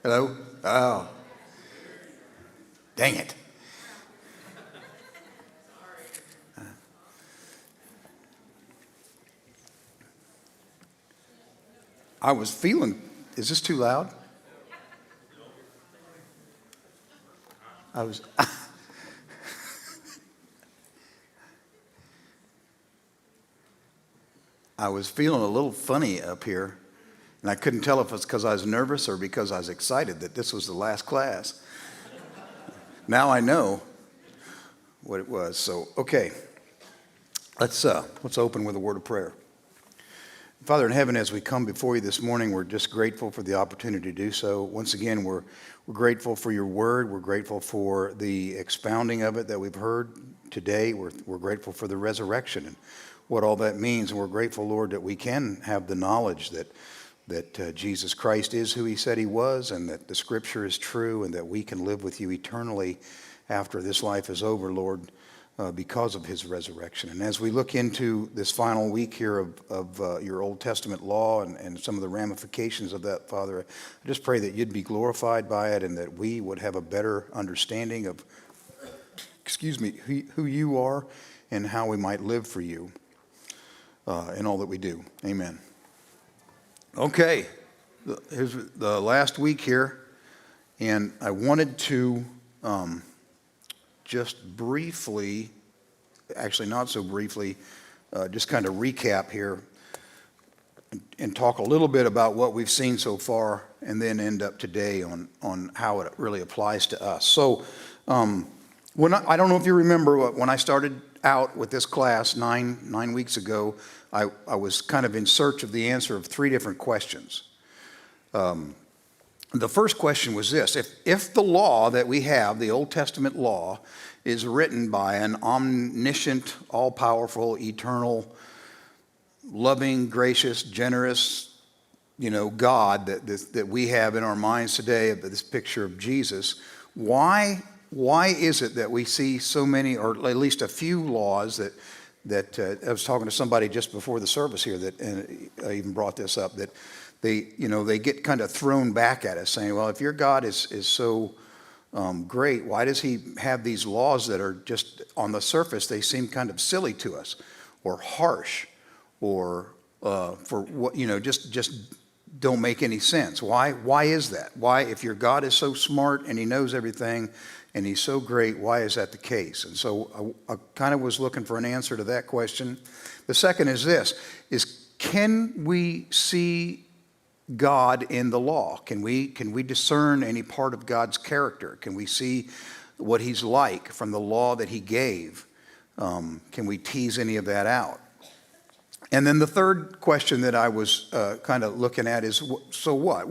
Hello? Oh. Dang it. I was feeling, is this too loud? I was feeling a little funny up here, and I couldn't tell if it's because I was nervous or because I was excited that this was the last class. Now I know what it was. So, okay, let's open with a word of prayer. Father in heaven, as we come before you this morning, we're just grateful for the opportunity to do so. Once again, we're grateful for your word. We're grateful for the expounding of it that we've heard today. We're grateful for the resurrection and what all that means. And we're grateful, Lord, that we can have the knowledge that Jesus Christ is who he said he was, and that the scripture is true, and that we can live with you eternally after this life is over, Lord, because of his resurrection. And as we look into this final week here of your Old Testament law and some of the ramifications of that, Father, I just pray that you'd be glorified by it, and that we would have a better understanding of, who you are and how we might live for you in all that we do. Amen. Okay, here's the last week here, and I wanted to just briefly, actually not so briefly, just kind of recap here and talk a little bit about what we've seen so far, and then end up today on how it really applies to us. So I don't know if you remember, when I started out with this class nine weeks ago, I was kind of in search of the answer of three different questions. The first question was this: if the law that we have, the Old Testament law, is written by an omniscient, all-powerful, eternal, loving, gracious, generous, God that we have in our minds today, this picture of Jesus, why is it that we see so many, or at least a few laws that I was talking to somebody just before the service here and I even brought this up, that they get kind of thrown back at us, saying, well, if your God is so great, why does he have these laws that are just on the surface, they seem kind of silly to us, or harsh, or for what, just don't make any sense? Why is that? Why, if your God is so smart and he knows everything and he's so great, why is that the case? And so I kind of was looking for an answer to that question. The second is this: can we see God in the law? Can we discern any part of God's character? Can we see what he's like from the law that he gave? Can we tease any of that out? And then the third question that I was kind of looking at is, so what?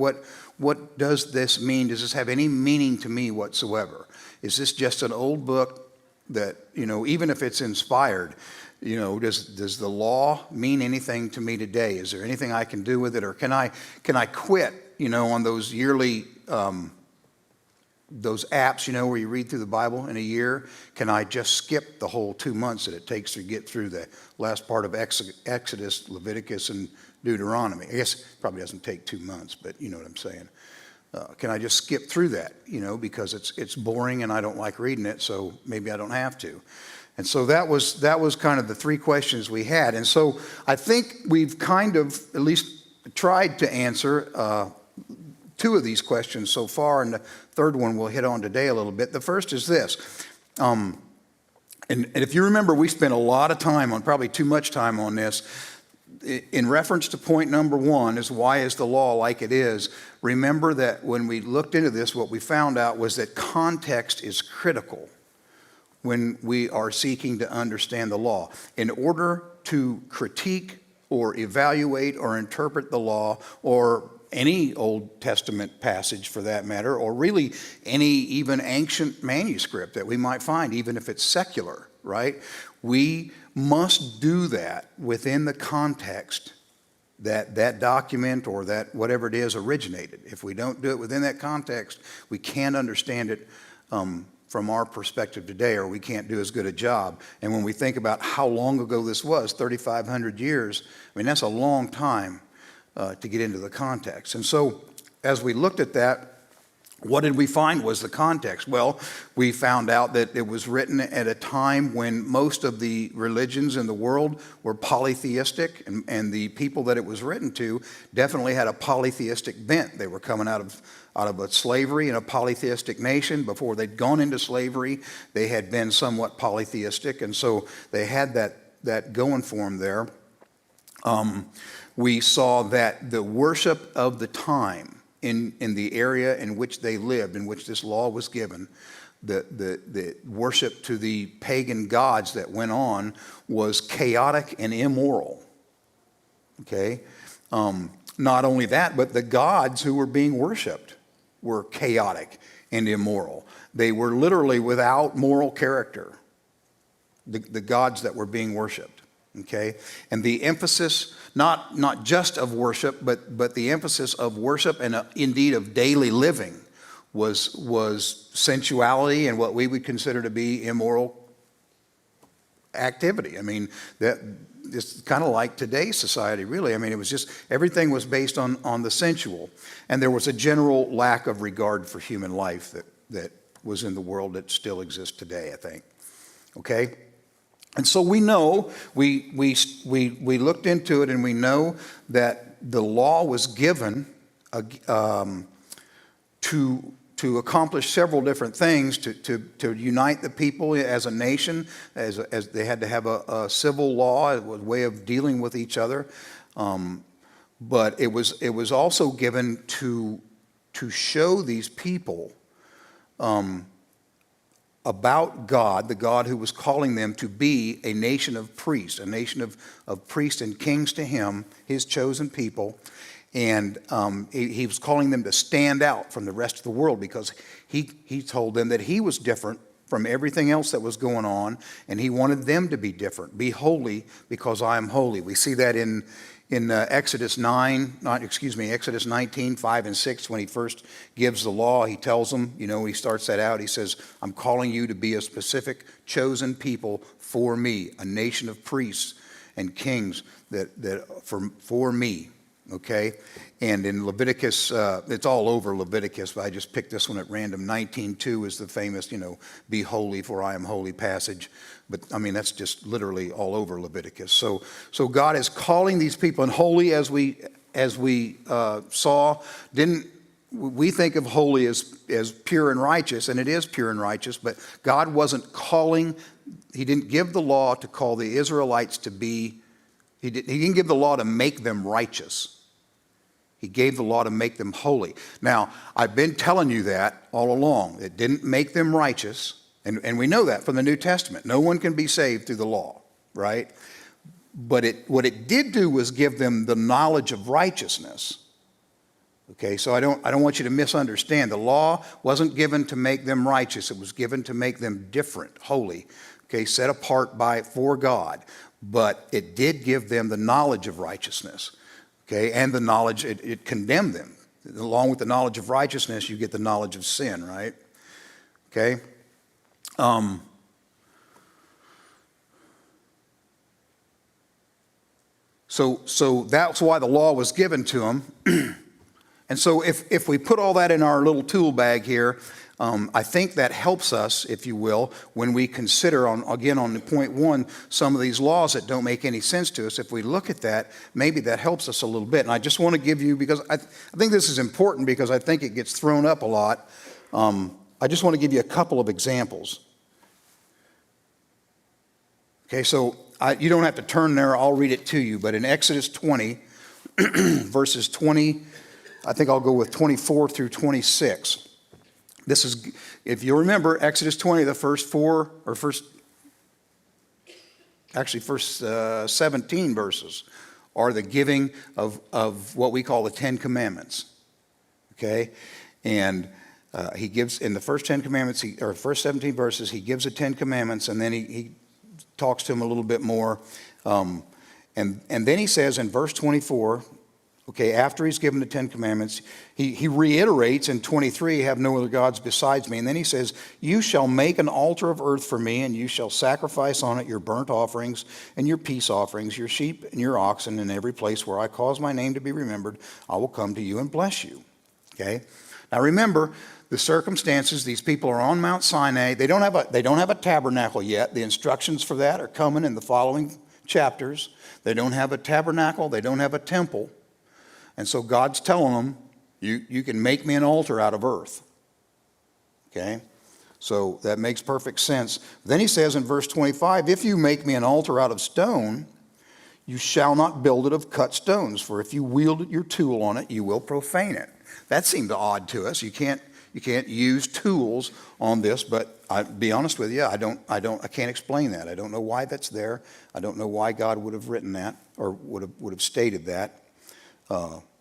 What does this mean? Does this have any meaning to me whatsoever? Is this just an old book that, even if it's inspired, does the law mean anything to me today? Is there anything I can do with it? Or can I quit, on those yearly, those apps, where you read through the Bible in a year? Can I just skip the whole 2 months that it takes to get through the last part of Exodus, Leviticus, and Deuteronomy? I guess it probably doesn't take 2 months, but you know what I'm saying. Can I just skip through that, because it's boring and I don't like reading it, so maybe I don't have to. And so that was kind of the three questions we had. And so I think we've kind of at least tried to answer two of these questions so far, and the third one we'll hit on today a little bit. The first is this. And if you remember, we spent a lot of time probably too much time on this. In reference to point number one, is why is the law like it is? Remember that when we looked into this, what we found out was that context is critical when we are seeking to understand the law. In order to critique or evaluate or interpret the law, or any Old Testament passage for that matter, or really any even ancient manuscript that we might find, even if it's secular, right? We must do that within the context that document or that whatever it is originated. If we don't do it within that context, we can't understand it from our perspective today, or we can't do as good a job. And when we think about how long ago this was, 3,500 years, that's a long time to get into the context. And so as we looked at that, What did we find was the context? Well, we found out that it was written at a time when most of the religions in the world were polytheistic, and the people that it was written to definitely had a polytheistic bent. They were coming out of a slavery in a polytheistic nation. Before they'd gone into slavery, they had been somewhat polytheistic, and so they had that going for them there. We saw that the worship of the time in the area in which they lived, in which this law was given, the worship to the pagan gods that went on was chaotic and immoral. Okay? Not only that, but the gods who were being worshiped were chaotic and immoral. They were literally without moral character, the gods that were being worshiped. Okay? And the emphasis, not just of worship, but the emphasis of worship and indeed of daily living was sensuality and what we would consider to be immoral activity. I mean, it's kind of like today's society, really. I mean, it was just, everything was based on the sensual. And there was a general lack of regard for human life that was in the world that still exists today, I think. Okay? And so we know, we looked into it, and we know that the law was given to accomplish several different things, to unite the people as a nation, as they had to have a civil law, a way of dealing with each other. But it was also given to show these people about God, the God who was calling them to be a nation of priests, a nation of priests and kings to him, his chosen people. And he was calling them to stand out from the rest of the world, because he told them that he was different from everything else that was going on, and he wanted them to be different. Be holy because I am holy. We see that in Exodus 19, 5 and 6, when he first gives the law. He tells them, he starts that out. He says, I'm calling you to be a specific chosen people for me, a nation of priests and kings for me. Okay? And in Leviticus, it's all over Leviticus, but I just picked this one at random. 19:2 is the famous, be holy for I am holy passage. But I mean, that's just literally all over Leviticus. So God is calling these people, and holy, as we saw, we think of holy as pure and righteous, and it is pure and righteous, but God wasn't calling, he didn't give the law to call the Israelites to be, he didn't give the law to make them righteous. He gave the law to make them holy. Now, I've been telling you that all along. It didn't make them righteous, and we know that from the New Testament. No one can be saved through the law, right? But what it did do was give them the knowledge of righteousness. Okay, so I don't want you to misunderstand. The law wasn't given to make them righteous. It was given to make them different, holy, okay, set apart for God. But it did give them the knowledge of righteousness. Okay, and the knowledge, it condemned them. Along with the knowledge of righteousness, you get the knowledge of sin, right? Okay? So that's why the law was given to them. And so if we put all that in our little tool bag here, I think that helps us, if you will, when we consider, on the point one, some of these laws that don't make any sense to us. If we look at that, maybe that helps us a little bit. And I just want to give you, because I think this is important, because I think it gets thrown up a lot. I just want to give you a couple of examples. Okay, so you don't have to turn there. I'll read it to you. But in Exodus 20, verses 20, I think I'll go with 24 through 26. This is, if you remember, Exodus 20, the first 17 verses are the giving of what we call the Ten Commandments. Okay? And he gives, in the first 10 commandments, first 17 verses, he gives the 10 commandments, and then he talks to him a little bit more. And then he says in verse 24, okay, after he's given the Ten Commandments, he reiterates in 23, have no other gods besides me. And then he says, you shall make an altar of earth for me, and you shall sacrifice on it your burnt offerings and your peace offerings, your sheep and your oxen, in every place where I cause my name to be remembered, I will come to you and bless you. Okay? Now remember, the circumstances, these people are on Mount Sinai. They don't have a tabernacle yet. The instructions for that are coming in the following chapters. They don't have a tabernacle. They don't have a temple. And so God's telling them, you can make me an altar out of earth. Okay? So that makes perfect sense. Then he says in verse 25, if you make me an altar out of stone, you shall not build it of cut stones, for if you wield your tool on it, you will profane it. That seemed odd to us. You can't use tools on this, but I'll be honest with you, I can't explain that. I don't know why that's there. I don't know why God would have written that or would have stated that.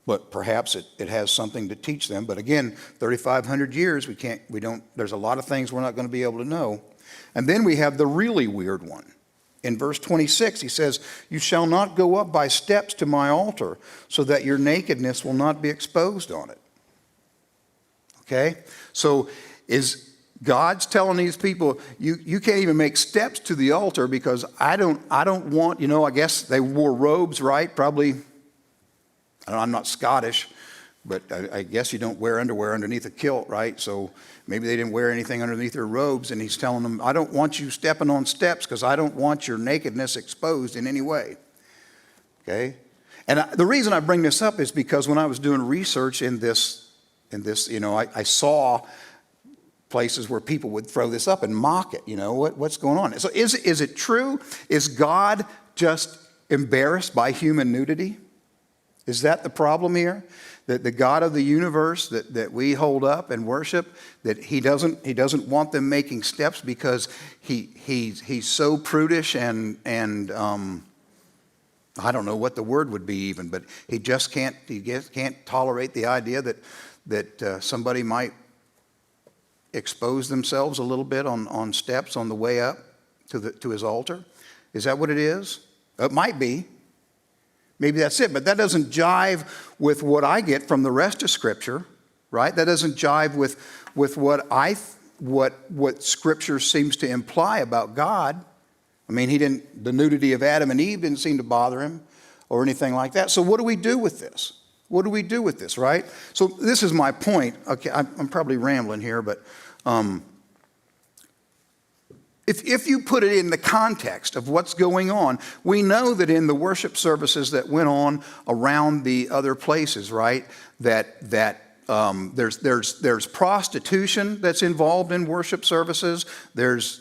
But perhaps it has something to teach them. But again, 3,500 years, there's a lot of things we're not going to be able to know. And then we have the really weird one. In verse 26, he says, you shall not go up by steps to my altar, so that your nakedness will not be exposed on it. Okay? So is God's telling these people, you can't even make steps to the altar because I don't want, I guess they wore robes, right? Probably, I'm not Scottish, but I guess you don't wear underwear underneath a kilt, right? So maybe they didn't wear anything underneath their robes, and he's telling them, I don't want you stepping on steps because I don't want your nakedness exposed in any way. Okay? And the reason I bring this up is because when I was doing research in this, I saw places where people would throw this up and mock it. What's going on? So is it true? Is God just embarrassed by human nudity? Is that the problem here? That the God of the universe that we hold up and worship, that he doesn't want them making steps because he's so prudish and I don't know what the word would be even, but he can't tolerate the idea that somebody might expose themselves a little bit on steps on the way up to his altar. Is that what it is? It might be. Maybe that's it, but that doesn't jive with what I get from the rest of Scripture, right? That doesn't jive with what Scripture seems to imply about God. I mean, the nudity of Adam and Eve didn't seem to bother him or anything like that. So what do we do with this? What do we do with this, right? So this is my point. Okay, I'm probably rambling here, but if you put it in the context of what's going on, we know that in the worship services that went on around the other places, right, that there's prostitution that's involved in worship services. There's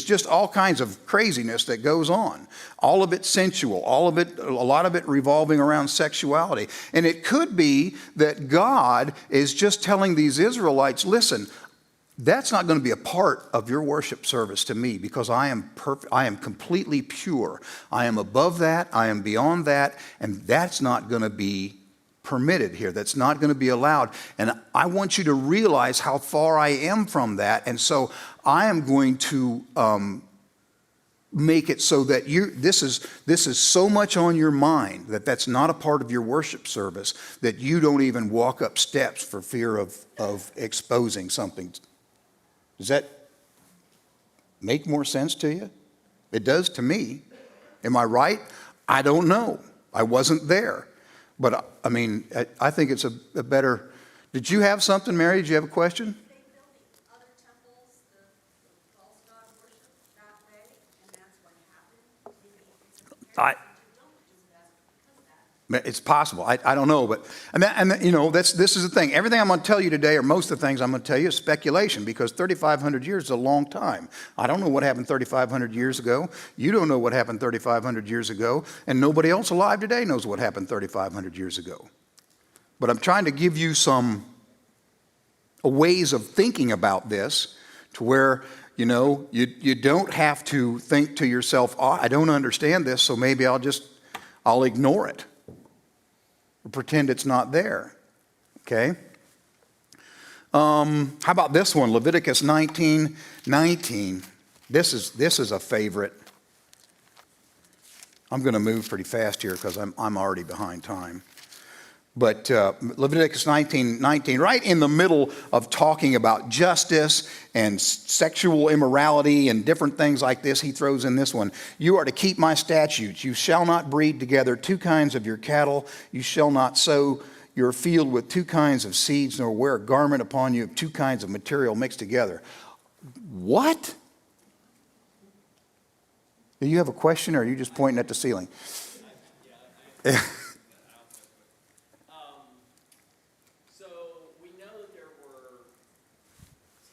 just all kinds of craziness that goes on. All of it sensual, a lot of it revolving around sexuality. And it could be that God is just telling these Israelites, listen, that's not going to be a part of your worship service to me because I am perfect. I am completely pure. I am above that. I am beyond that. And that's not going to be permitted here. That's not going to be allowed. And I want you to realize how far I am from that. And so I am going to make it so that this is so much on your mind that that's not a part of your worship service that you don't even walk up steps for fear of exposing something. Does that make more sense to you? It does to me. Am I right? I don't know. I wasn't there. But, I mean, I think it's a better... Did you have something, Mary? Did you have a question? They built other temples, the false god worship that way, and that's what happened. Maybe it's It's possible. I don't know, but this is the thing. Everything I'm going to tell you today, or most of the things I'm going to tell you, is speculation because 3,500 years is a long time. I don't know what happened 3,500 years ago. You don't know what happened 3,500 years ago, and nobody else alive today knows what happened 3,500 years ago. But I'm trying to give you some ways of thinking about this to where you don't have to think to yourself, oh, I don't understand this, so maybe I'll ignore it. Pretend it's not there. Okay? How about this one? Leviticus 19:19. This is a favorite. I'm going to move pretty fast here because I'm already behind time. But Leviticus 19:19, right in the middle of talking about justice and sexual immorality and different things like this, he throws in this one. You are to keep my statutes. You shall not breed together two kinds of your cattle. You shall not sow your field with two kinds of seeds, nor wear a garment upon you of two kinds of material mixed together. What? Do you have a question, or are you just pointing at the ceiling? So we know that there were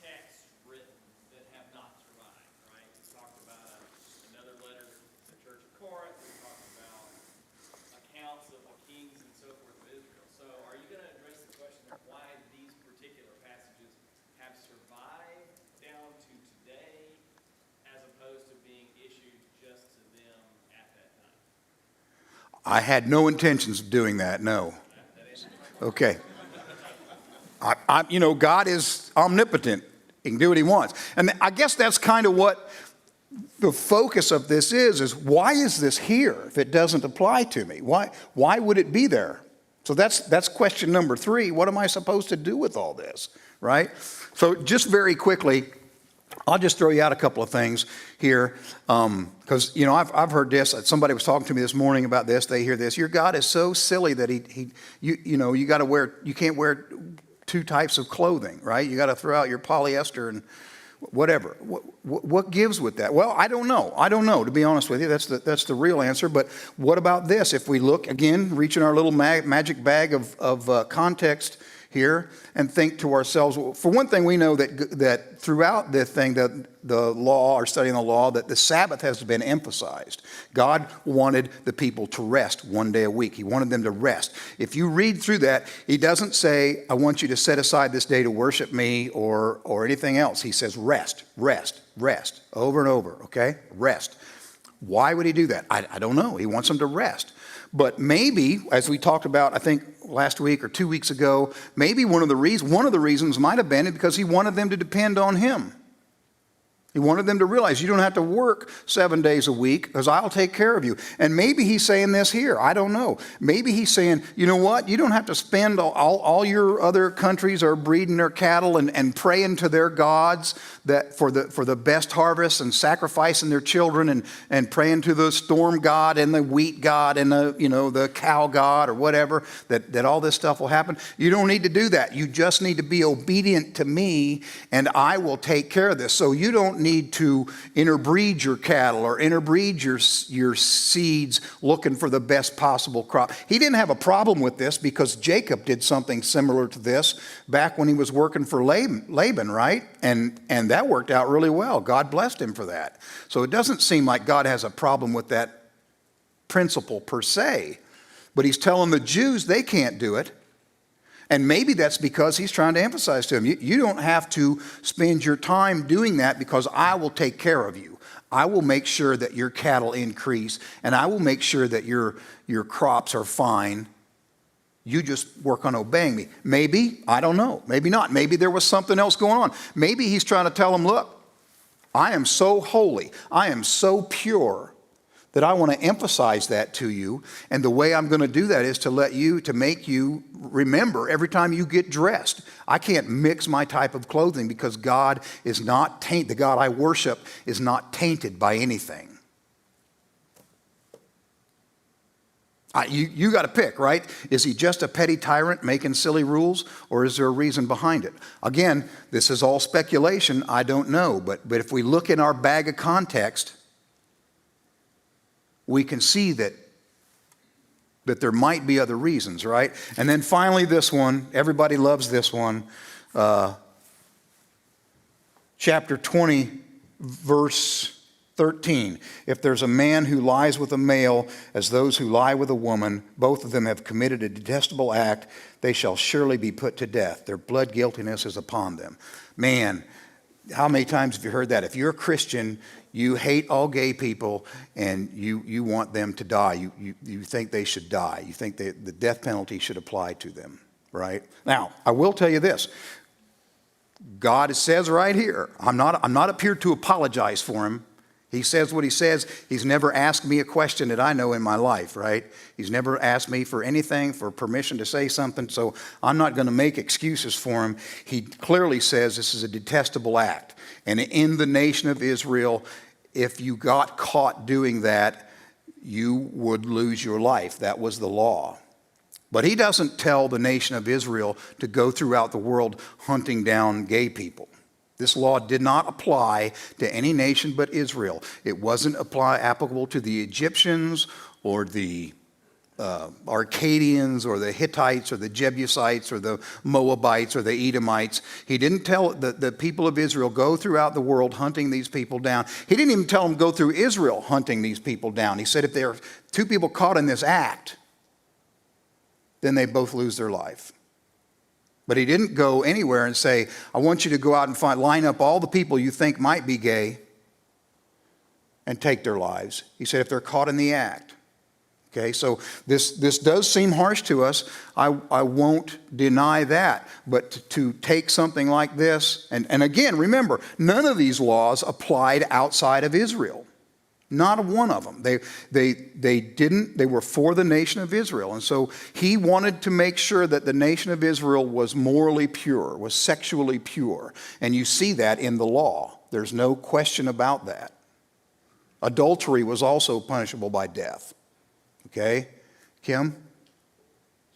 texts written that have not survived, right? We talked about another letter to the Church of Corinth. We talked about accounts of the kings and so forth of Israel. So are you going to address the question of why these particular passages have survived down to today as opposed to being issued just to them at that time? I had no intentions of doing that, no. Okay. God is omnipotent. He can do what he wants. And I guess that's kind of what the focus of this is why is this here if it doesn't apply to me? Why would it be there? So that's question number 3. What am I supposed to do with all this, right? So just very quickly, I'll just throw you out a couple of things here, because I've heard this. Somebody was talking to me this morning about this. They hear this. Your God is so silly that you can't wear 2 types of clothing, right? You got to throw out your polyester and whatever. What gives with that? Well, I don't know. To be honest with you, that's the real answer. But what about this? If we look again, reach in our little magic bag of context here and think to ourselves, well, for one thing, we know that throughout this thing, that the law, or studying the law, that the Sabbath has been emphasized. God wanted the people to rest one day a week. He wanted them to rest. If you read through that, he doesn't say, I want you to set aside this day to worship me or anything else. He says rest, rest, rest, over and over, okay? Rest. Why would he do that? I don't know. He wants them to rest. But maybe, as we talked about, I think last week or 2 weeks ago, maybe one of the reasons might have been because he wanted them to depend on him. He wanted them to realize you don't have to work 7 days a week because I'll take care of you. And maybe he's saying this here. I don't know. Maybe he's saying, you know what? You don't have to spend all your other countries are breeding their cattle and praying to their gods that for the best harvest and sacrificing their children and praying to the storm god and the wheat god and the cow god or whatever, that all this stuff will happen. You don't need to do that. You just need to be obedient to me and I will take care of this. So you don't need to interbreed your cattle or interbreed your seeds looking for the best possible crop. He didn't have a problem with this because Jacob did something similar to this back when he was working for Laban, right? And that worked out really well. God blessed him for that. So it doesn't seem like God has a problem with that principle per se. But he's telling the Jews they can't do it. And maybe that's because he's trying to emphasize to them, you don't have to spend your time doing that because I will take care of you. I will make sure that your cattle increase and I will make sure that your crops are fine. You just work on obeying me. Maybe, I don't know. Maybe not. Maybe there was something else going on. Maybe he's trying to tell them, look, I am so holy. I am so pure that I want to emphasize that to you. And the way I'm going to do that is to make you remember every time you get dressed. I can't mix my type of clothing because God is not tainted. The God I worship is not tainted by anything. You got to pick, right? Is he just a petty tyrant making silly rules, or is there a reason behind it? Again, this is all speculation. I don't know. But if we look in our bag of context, we can see that there might be other reasons, right? And then finally this one, everybody loves this one. Chapter 20, verse 13. If there's a man who lies with a male as those who lie with a woman, both of them have committed a detestable act, they shall surely be put to death. Their blood guiltiness is upon them. Man, how many times have you heard that? If you're a Christian, you hate all gay people and you want them to die. You think they should die. You think the death penalty should apply to them, right? Now, I will tell you this. God says right here, I'm not up here to apologize for him. He says what he says. He's never asked me a question that I know in my life, right? He's never asked me for anything, for permission to say something, so I'm not going to make excuses for him. He clearly says this is a detestable act. And in the nation of Israel, if you got caught doing that, you would lose your life. That was the law. But he doesn't tell the nation of Israel to go throughout the world hunting down gay people. This law did not apply to any nation but Israel. It wasn't applicable to the Egyptians or the Arcadians or the Hittites or the Jebusites or the Moabites or the Edomites. He didn't tell the people of Israel, go throughout the world hunting these people down. He didn't even tell them, go through Israel hunting these people down. He said if there are two people caught in this act, then they both lose their life. But he didn't go anywhere and say, I want you to go out and line up all the people you think might be gay and take their lives. He said if they're caught in the act. Okay, so this does seem harsh to us. I won't deny that. But to take something like this, and again, remember, none of these laws applied outside of Israel. Not one of them. They were for the nation of Israel. And so he wanted to make sure that the nation of Israel was morally pure, was sexually pure. And you see that in the law. There's no question about that. Adultery was also punishable by death. Okay? Kim?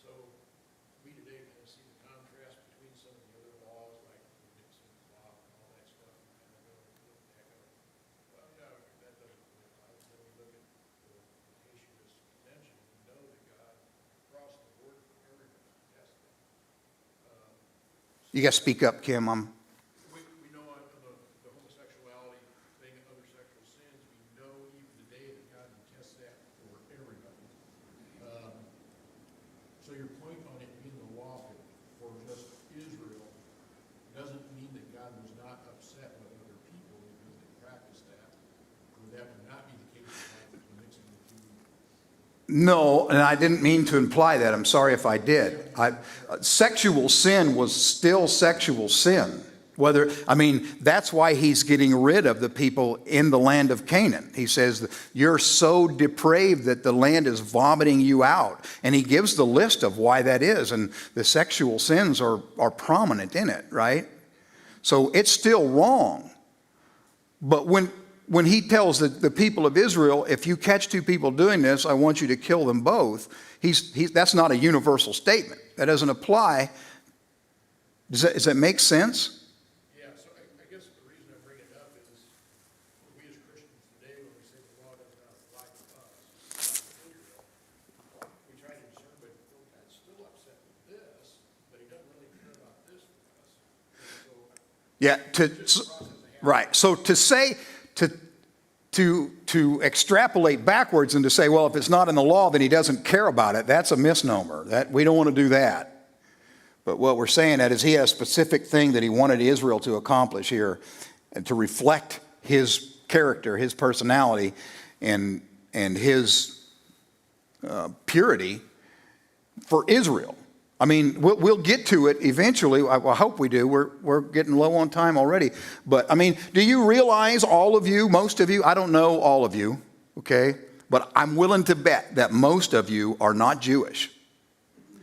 So we today kind of see the contrast between some of the other laws, like the Nixon law and all that stuff, and kind of go look back at, well, yeah, that doesn't really apply. Then we look at the Haitianist convention, and we know that God crossed the border for everybody to test them. You got to speak up, Kim. We know on the homosexuality thing and other sexual sins, we know even today that God can test that for everybody. So your point on it being the law for just Israel doesn't mean that God was not upset with other people because they practiced that, or that would not be the case with mixing the two. No, and I didn't mean to imply that. I'm sorry if I did. Sexual sin was still sexual sin. That's why he's getting rid of the people in the land of Canaan. He says, you're so depraved that the land is vomiting you out. And he gives the list of why that is. And the sexual sins are prominent in it, right? So it's still wrong. But when he tells the people of Israel, if you catch two people doing this, I want you to kill them both, that's not a universal statement. That doesn't apply. Does that make sense? Yeah, so I guess the reason I bring it up is we as Christians today, when we say the law does not apply to us, like Israel, we try to discern, but God's still upset with this, but he doesn't really care about this for us. So Yeah, right. So to say, to extrapolate backwards and to say, well, if it's not in the law, then he doesn't care about it, that's a misnomer. We don't want to do that. But what we're saying that is he had a specific thing that he wanted Israel to accomplish here and to reflect his character, his personality, and his purity for Israel. I mean, we'll get to it eventually. I hope we do. We're getting low on time already. But, I mean, do you realize, all of you, most of you, I don't know all of you, okay? But I'm willing to bet that most of you are not Jewish.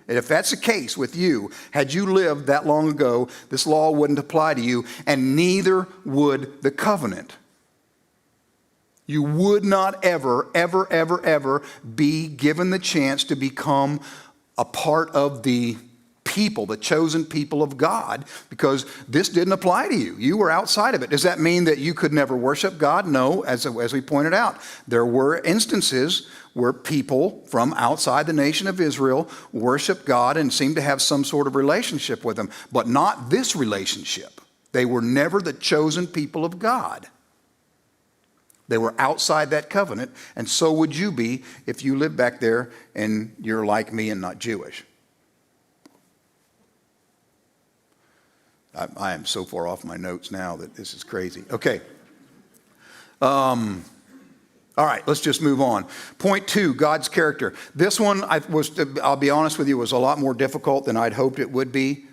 And if that's the case with you, had you lived that long ago, this law wouldn't apply to you, and neither would the covenant. You would not ever, ever, ever, ever be given the chance to become a part of the people, the chosen people of God, because this didn't apply to you. You were outside of it. Does that mean that you could never worship God? No, as we pointed out, there were instances where people from outside the nation of Israel worshiped God and seemed to have some sort of relationship with him, but not this relationship. They were never the chosen people of God. They were outside that covenant, and so would you be if you live back there and you're like me and not Jewish. I am so far off my notes now that this is crazy. Okay. All right, let's just move on. Point 2, God's character. This one, I'll be honest with you, was a lot more difficult than I'd hoped it would be.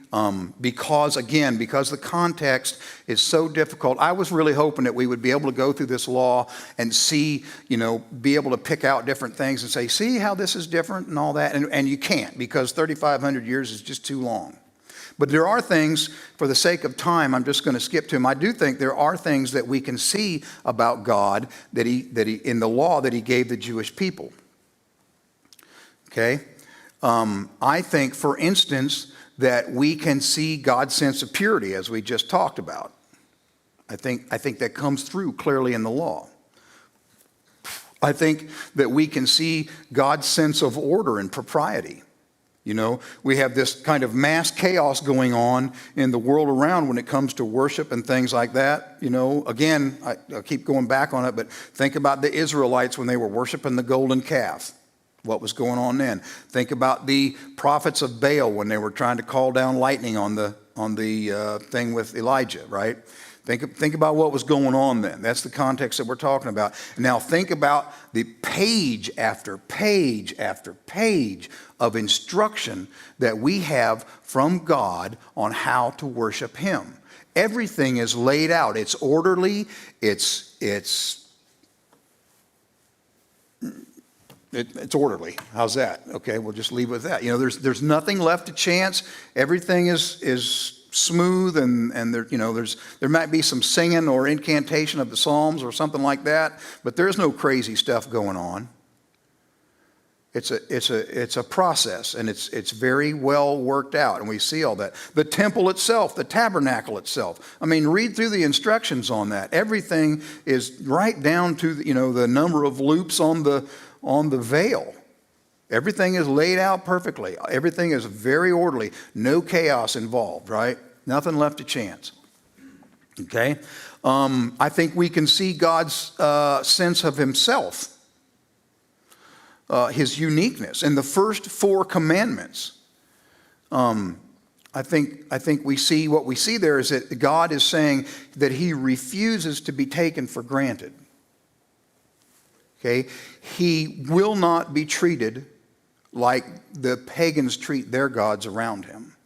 Because the context is so difficult. I was really hoping that we would be able to go through this law and see, be able to pick out different things and say, see how this is different and all that. And you can't, because 3,500 years is just too long. But there are things, for the sake of time, I'm just going to skip to them. I do think there are things that we can see about God that he in the law that he gave the Jewish people. Okay? I think, for instance, that we can see God's sense of purity, as we just talked about. I think that comes through clearly in the law. I think that we can see God's sense of order and propriety. You know, we have this kind of mass chaos going on in the world around when it comes to worship and things like that. You know, again, I keep going back on it, but think about the Israelites when they were worshiping the golden calf. What was going on then? Think about the prophets of Baal when they were trying to call down lightning on the thing with Elijah, right? Think about what was going on then. That's the context that we're talking about. Now think about the page after page after page of instruction that we have from God on how to worship Him. Everything is laid out. It's orderly. It's orderly. How's that? Okay, we'll just leave it with that. You know, there's nothing left to chance. Everything is smooth, and there, you know, there might be some singing or incantation of the Psalms or something like that, but there's no crazy stuff going on. It's a process, and it's very well worked out, and we see all that. The temple itself, the tabernacle itself. I mean, read through the instructions on that. Everything is right down to the number of loops on the veil. Everything is laid out perfectly. Everything is very orderly. No chaos involved, right? Nothing left to chance. Okay? I think we can see God's sense of Himself, His uniqueness. In the first 4 commandments, I think we see what we see there is that God is saying that He refuses to be taken for granted. Okay? He will not be treated like the pagans treat their gods around Him.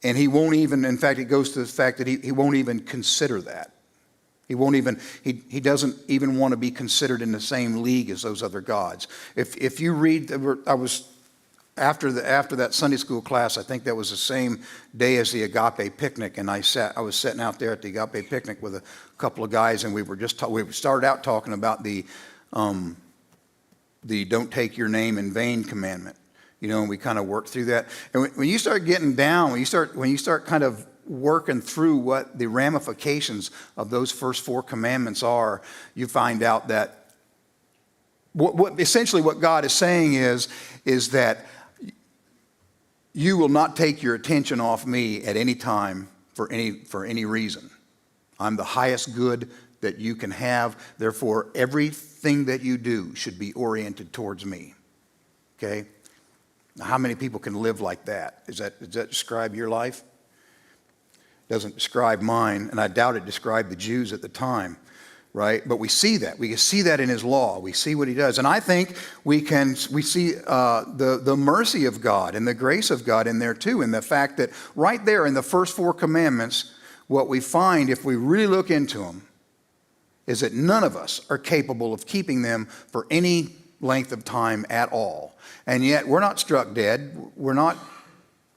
And He won't even, in fact, it goes to the fact that he won't even consider that. He doesn't even want to be considered in the same league as those other gods. If you read, after that Sunday school class, I think that was the same day as the Agape picnic, and I was sitting out there at the Agape picnic with a couple of guys, and we started out talking about the don't take your name in vain commandment, and we kind of worked through that. And when you start getting down, when you start kind of working through what the ramifications of those first 4 commandments are, you find out that essentially what God is saying is that you will not take your attention off me at any time for any reason. I'm the highest good that you can have. Therefore, everything that you do should be oriented towards me. Okay? Now, how many people can live like that? Does that describe your life? It doesn't describe mine, and I doubt it described the Jews at the time, right? But we see that. We see that in His law. We see what He does. And I think we see the mercy of God and the grace of God in there too, and the fact that right there in the first 4 commandments, what we find if we really look into them is that none of us are capable of keeping them for any length of time at all. And yet we're not struck dead. We're not,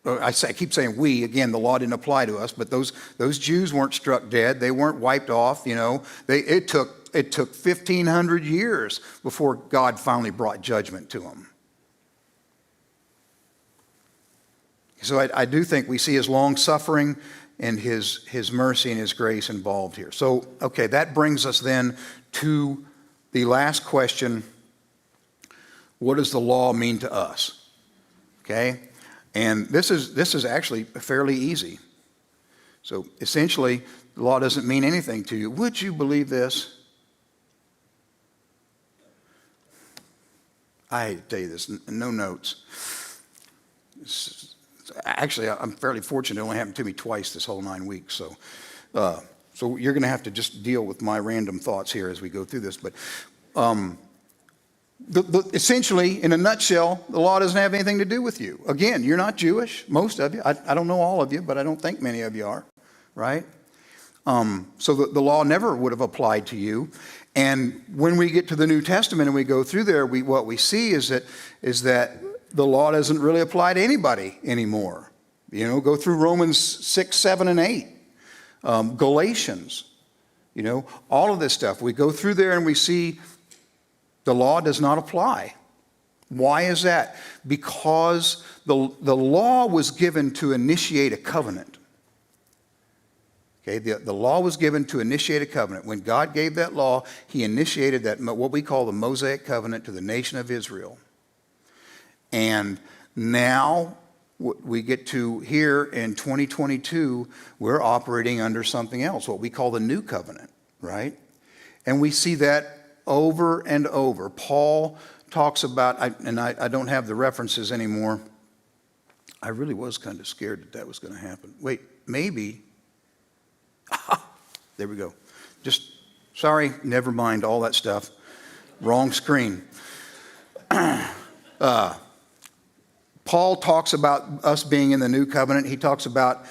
I keep saying we, again, the law didn't apply to us, but those Jews weren't struck dead. They weren't wiped off, It took 1,500 years before God finally brought judgment to them. So I do think we see His long suffering and his mercy and His grace involved here. So, okay, that brings us then to the last question. What does the law mean to us? Okay? And this is actually fairly easy. So, essentially, the law doesn't mean anything to you. Would you believe this? I hate to tell you this, no notes. Actually, I'm fairly fortunate. It only happened to me twice this whole 9 weeks. So you're going to have to just deal with my random thoughts here as we go through this. But essentially, in a nutshell, the law doesn't have anything to do with you. Again, you're not Jewish, most of you. I don't know all of you, but I don't think many of you are, right? So the law never would have applied to you. And when we get to the New Testament and we go through there, what we see is that the law doesn't really apply to anybody anymore. Go through Romans 6, 7, and 8. Galatians, all of this stuff. We go through there and we see the law does not apply. Why is that? Because the law was given to initiate a covenant. Okay, the law was given to initiate a covenant. When God gave that law, he initiated that, what we call the Mosaic covenant, to the nation of Israel. And now we get to here in 2022, we're operating under something else, what we call the new covenant, right? And we see that over and over. Paul talks about, I don't have the references anymore. I really was kind of scared that was going to happen. Wait, maybe. There we go. Just, sorry, never mind all that stuff. Wrong screen. Paul talks about us being in the new covenant. He talks about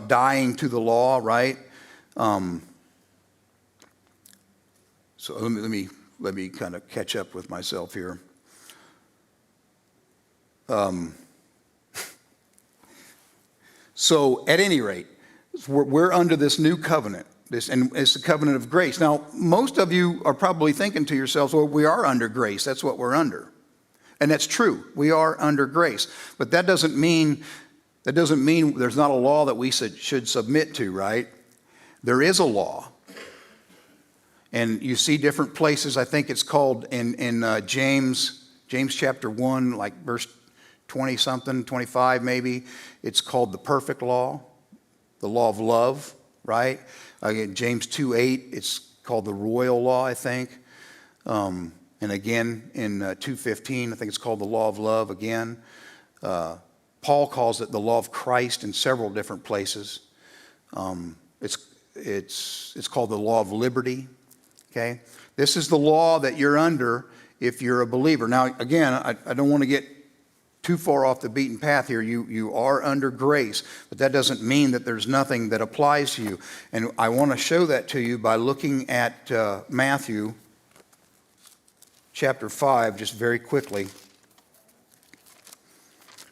dying to the law, right? So let me kind of catch up with myself here. So at any rate, we're under this new covenant. And it's the covenant of grace. Now, most of you are probably thinking to yourselves, well, we are under grace. That's what we're under. And that's true. We are under grace. But that doesn't mean there's not a law that we should submit to, right? There is a law. And you see different places. I think it's called in James chapter 1, like verse 20-something, 25 maybe. It's called the perfect law, the law of love, right? James 2:8, it's called the royal law, I think. And again, in 2:15, I think it's called the law of love again. Paul calls it the law of Christ in several different places. It's called the law of liberty. Okay, this is the law that you're under if you're a believer. Now, again, I don't want to get too far off the beaten path here. You are under grace, but that doesn't mean that there's nothing that applies to you. And I want to show that to you by looking at Matthew chapter 5, just very quickly.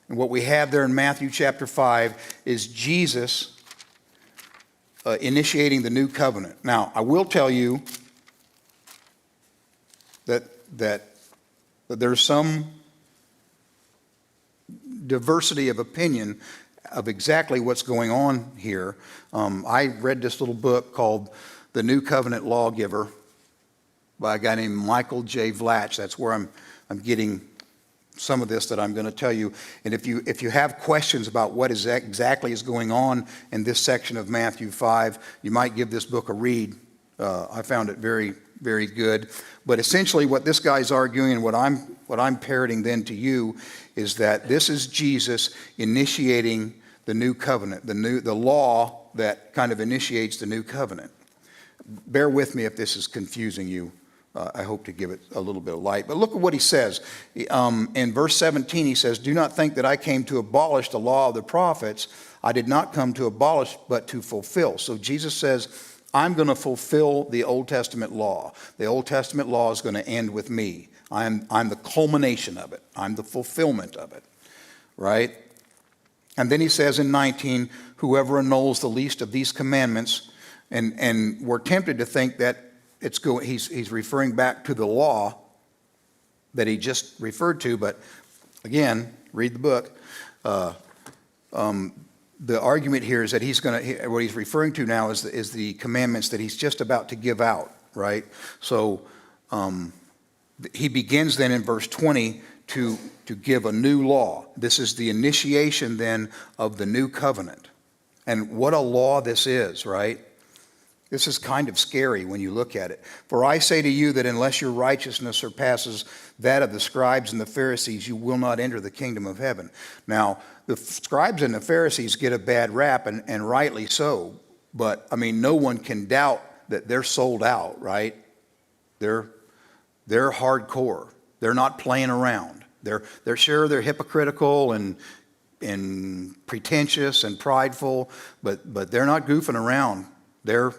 And what we have there in Matthew chapter 5 is Jesus initiating the new covenant. Now, I will tell you that there's some diversity of opinion of exactly what's going on here. I read this little book called The New Covenant Lawgiver by a guy named Michael J. Vlach. That's where I'm getting some of this that I'm going to tell you. And if you have questions about what exactly is going on in this section of Matthew 5, you might give this book a read. I found it very, very good. But essentially what this guy's arguing and what I'm parroting then to you is that this is Jesus initiating the new covenant, the law that kind of initiates the new covenant. Bear with me if this is confusing you. I hope to give it a little bit of light. But look at what he says. In verse 17, he says, "Do not think that I came to abolish the law of the prophets. I did not come to abolish, but to fulfill." So Jesus says, I'm going to fulfill the Old Testament law. The Old Testament law is going to end with me. I'm the culmination of it. I'm the fulfillment of it, right? And then he says in 19, "Whoever annuls the least of these commandments," and we're tempted to think that he's referring back to the law that he just referred to, but again, read the book. The argument here is that what he's referring to now is the commandments that he's just about to give out, right? So he begins then in verse 20 to give a new law. This is the initiation then of the new covenant. And what a law this is, right? This is kind of scary when you look at it. "For I say to you that unless your righteousness surpasses that of the scribes and the Pharisees, you will not enter the kingdom of heaven." Now, the scribes and the Pharisees get a bad rap, and rightly so. But, I mean, no one can doubt that they're sold out, right? They're hardcore. They're not playing around. They're sure they're hypocritical and pretentious and prideful, but they're not goofing around. They're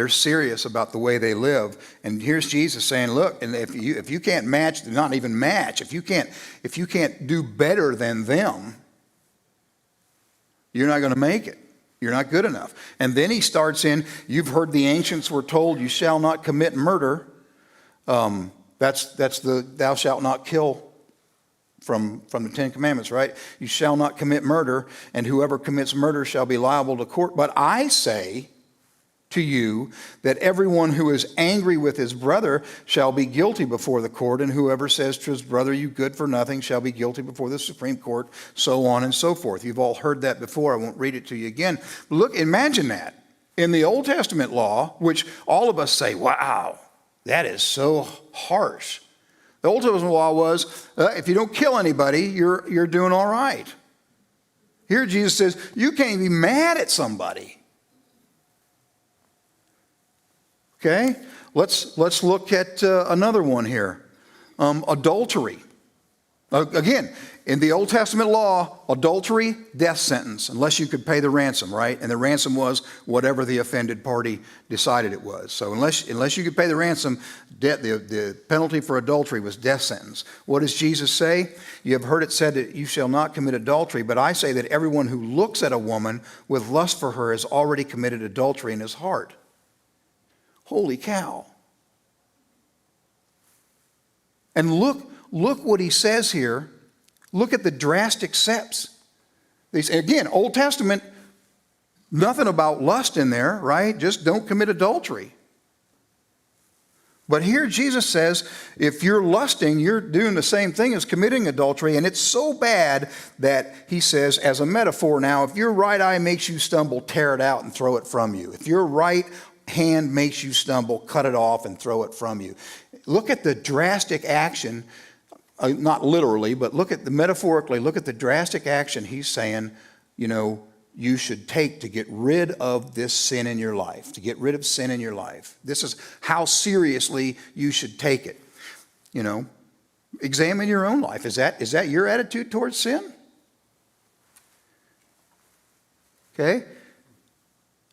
serious about the way they live. And here's Jesus saying, look, and if you can't match, not even match, if you can't do better than them, you're not going to make it. You're not good enough. And then he starts in, "You've heard the ancients were told, you shall not commit murder." That's the thou shalt not kill from the Ten Commandments, right? You shall not commit murder, and whoever commits murder shall be liable to court. But I say to you that everyone who is angry with his brother shall be guilty before the court, and whoever says to his brother, you good for nothing, shall be guilty before the Supreme Court, so on and so forth. You've all heard that before. I won't read it to you again. But look, imagine that. In the Old Testament law, which all of us say, wow, that is so harsh. The Old Testament law was, if you don't kill anybody, you're doing all right. Here Jesus says, you can't be mad at somebody. Okay? Let's look at another one here. Adultery. Again, in the Old Testament law, adultery, death sentence, unless you could pay the ransom, right? And the ransom was whatever the offended party decided it was. So unless you could pay the ransom, the penalty for adultery was death sentence. What does Jesus say? You have heard it said that you shall not commit adultery, but I say that everyone who looks at a woman with lust for her has already committed adultery in his heart. Holy cow. And look what he says here. Look at the drastic steps. They say, again, Old Testament, nothing about lust in there, right? Just don't commit adultery. But here Jesus says, if you're lusting, you're doing the same thing as committing adultery. And it's so bad that he says, as a metaphor now, if your right eye makes you stumble, tear it out and throw it from you. If your right hand makes you stumble, cut it off and throw it from you. Look at the drastic action. Not literally, but metaphorically, look at the drastic action he's saying, you should take to get rid of this sin in your life, to get rid of sin in your life. This is how seriously you should take it. Examine your own life. Is that your attitude towards sin? Okay?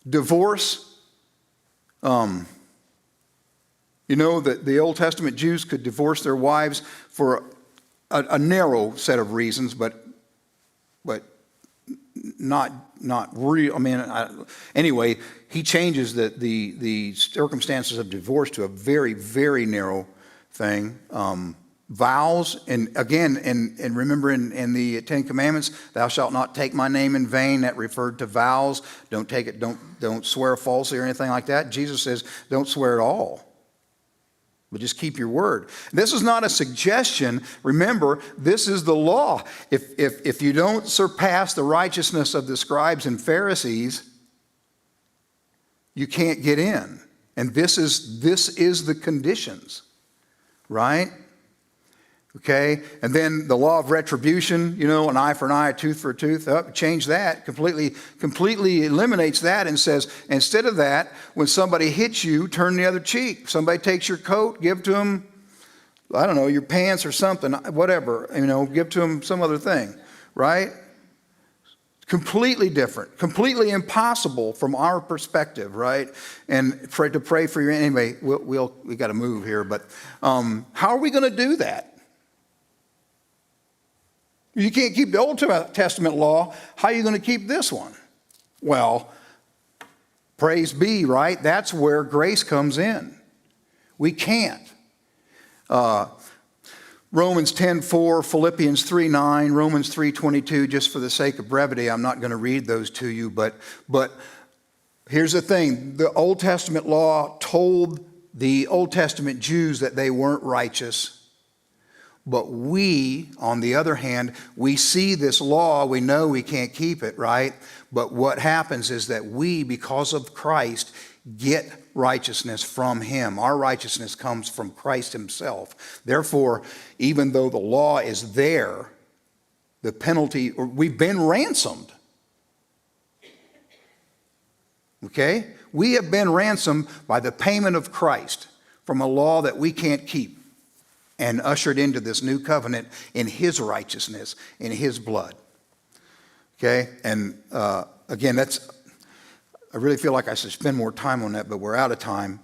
Divorce. That the Old Testament Jews could divorce their wives for a narrow set of reasons, but not real. Anyway, he changes the circumstances of divorce to a very, very narrow thing. Vows, and again, and remember in the Ten Commandments, thou shalt not take my name in vain. That referred to vows. Don't swear falsely or anything like that. Jesus says, don't swear at all. But just keep your word. This is not a suggestion. Remember, this is the law. If you don't surpass the righteousness of the scribes and Pharisees, you can't get in. And this is the conditions, right? Okay, and then the law of retribution, an eye for an eye, a tooth for a tooth. Change that, completely eliminates that and says, instead of that, when somebody hits you, turn the other cheek. Somebody takes your coat, give to them, your pants or something, whatever, give to them some other thing, right? Completely different, completely impossible from our perspective, right? And to pray for you. Anyway, we got to move here, but how are we going to do that? You can't keep the Old Testament law. How are you going to keep this one? Well, praise be, right? That's where grace comes in. We can't. Romans 10:4, Philippians 3:9, Romans 3:22, just for the sake of brevity, I'm not going to read those to you, but here's the thing. The Old Testament law told the Old Testament Jews that they weren't righteous. But we, on the other hand, we see this law, we know we can't keep it, right? But what happens is that we, because of Christ, get righteousness from him. Our righteousness comes from Christ himself. Therefore, even though the law is there, the penalty, we've been ransomed. Okay? We have been ransomed by the payment of Christ from a law that we can't keep, and ushered into this new covenant in his righteousness, in his blood. Okay? And again, I really feel like I should spend more time on that, but we're out of time.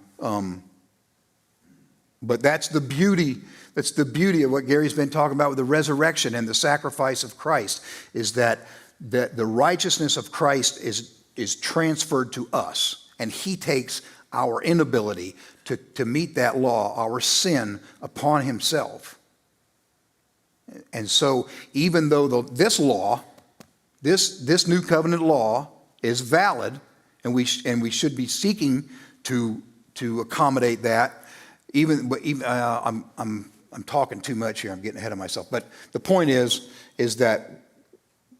But that's the beauty of what Gary's been talking about with the resurrection and the sacrifice of Christ, is that the righteousness of Christ is transferred to us, and he takes our inability to meet that law, our sin, upon himself. And so even though this law, this new covenant law is valid, and we should be seeking to accommodate that, I'm talking too much here, I'm getting ahead of myself. But the point is that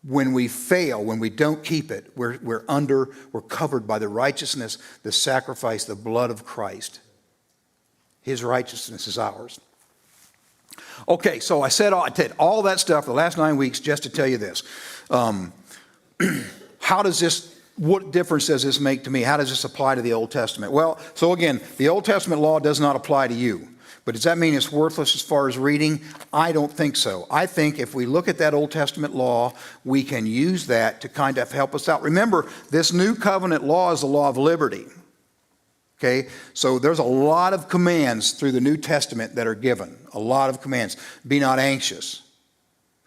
when we fail, when we don't keep it, we're covered by the righteousness, the sacrifice, the blood of Christ. His righteousness is ours. Okay, so I said all that stuff the last 9 weeks just to tell you this. What difference does this make to me? How does this apply to the Old Testament? Well, so again, the Old Testament law does not apply to you. But does that mean it's worthless as far as reading? I don't think so. I think if we look at that Old Testament law, we can use that to kind of help us out. Remember, this new covenant law is the law of liberty. Okay? So there's a lot of commands through the New Testament that are given. A lot of commands. Be not anxious.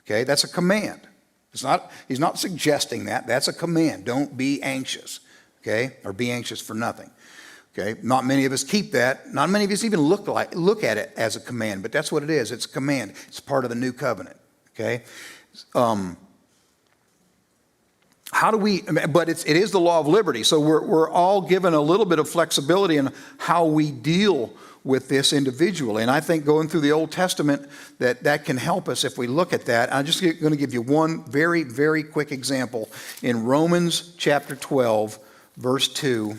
Okay? That's a command. He's not suggesting that. That's a command. Don't be anxious. Okay? Or be anxious for nothing. Okay, not many of us keep that. Not many of us even look at it as a command, but that's what it is. It's a command. It's part of the new covenant. Okay, But it is the law of liberty. So we're all given a little bit of flexibility in how we deal with this individually. And I think going through the Old Testament that can help us if we look at that. I'm just going to give you one very, very quick example in Romans chapter 12, verse 2.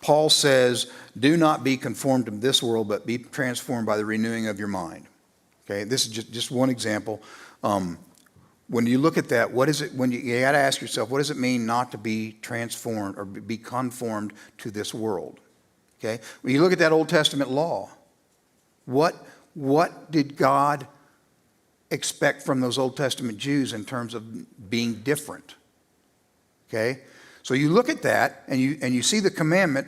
Paul says, do not be conformed to this world, but be transformed by the renewing of your mind. Okay, this is just one example. When you look at that, what is it, you got to ask yourself, what does it mean not to be transformed or be conformed to this world? Okay, when you look at that Old Testament law, what did God expect from those Old Testament Jews in terms of being different? Okay, so you look at that and you see the commandment,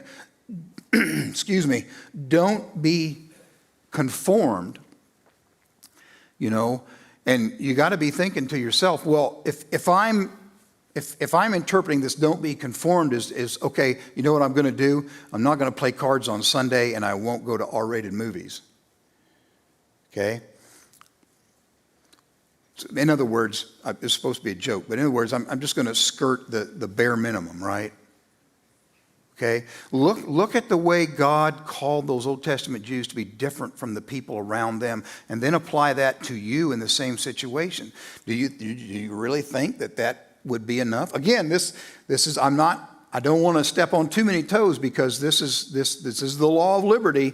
excuse me, don't be conformed, and you got to be thinking to yourself, well, if I'm interpreting this don't be conformed is okay, you know what I'm going to do? I'm not going to play cards on Sunday and I won't go to R-rated movies. Okay? In other words, it's supposed to be a joke, but in other words, I'm just going to skirt the bare minimum, right? Okay? Look at the way God called those Old Testament Jews to be different from the people around them, and then apply that to you in the same situation. Do you really think that would be enough? Again, this is I don't want to step on too many toes because this is the law of liberty.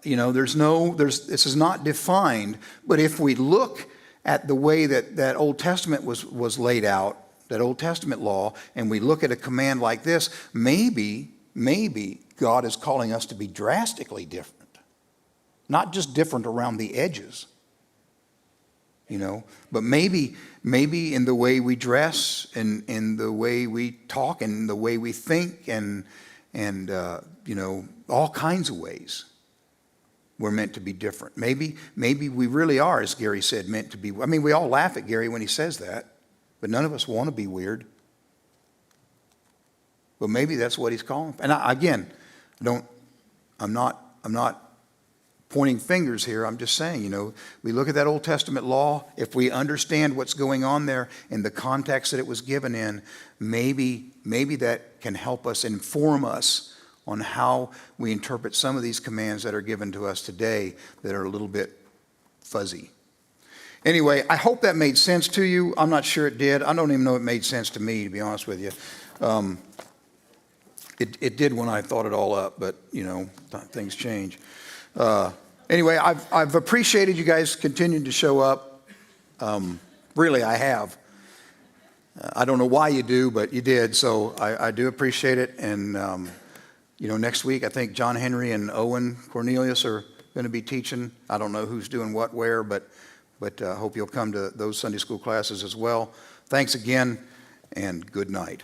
This is not defined, but if we look at the way that Old Testament was laid out, that Old Testament law, and we look at a command like this, maybe God is calling us to be drastically different. Not just different around the edges, but maybe in the way we dress and in the way we talk and the way we think and all kinds of ways. We're meant to be different. Maybe we really are, as Gary said, meant to be. I mean, we all laugh at Gary when he says that, but none of us want to be weird. But maybe that's what he's calling. And I'm not pointing fingers here. I'm just saying, we look at that Old Testament law. If we understand what's going on there in the context that it was given in, maybe that can help us, inform us on how we interpret some of these commands that are given to us today that are a little bit fuzzy. Anyway, I hope that made sense to you. I'm not sure it did. I don't even know it made sense to me, to be honest with you. It did when I thought it all up, but, things change. Anyway, I've appreciated you guys continuing to show up. Really, I have. I don't know why you do, but you did, so I do appreciate it. And next week, I think John Henry and Owen Cornelius are going to be teaching. I don't know who's doing what where, but I hope you'll come to those Sunday school classes as well. Thanks again, and good night.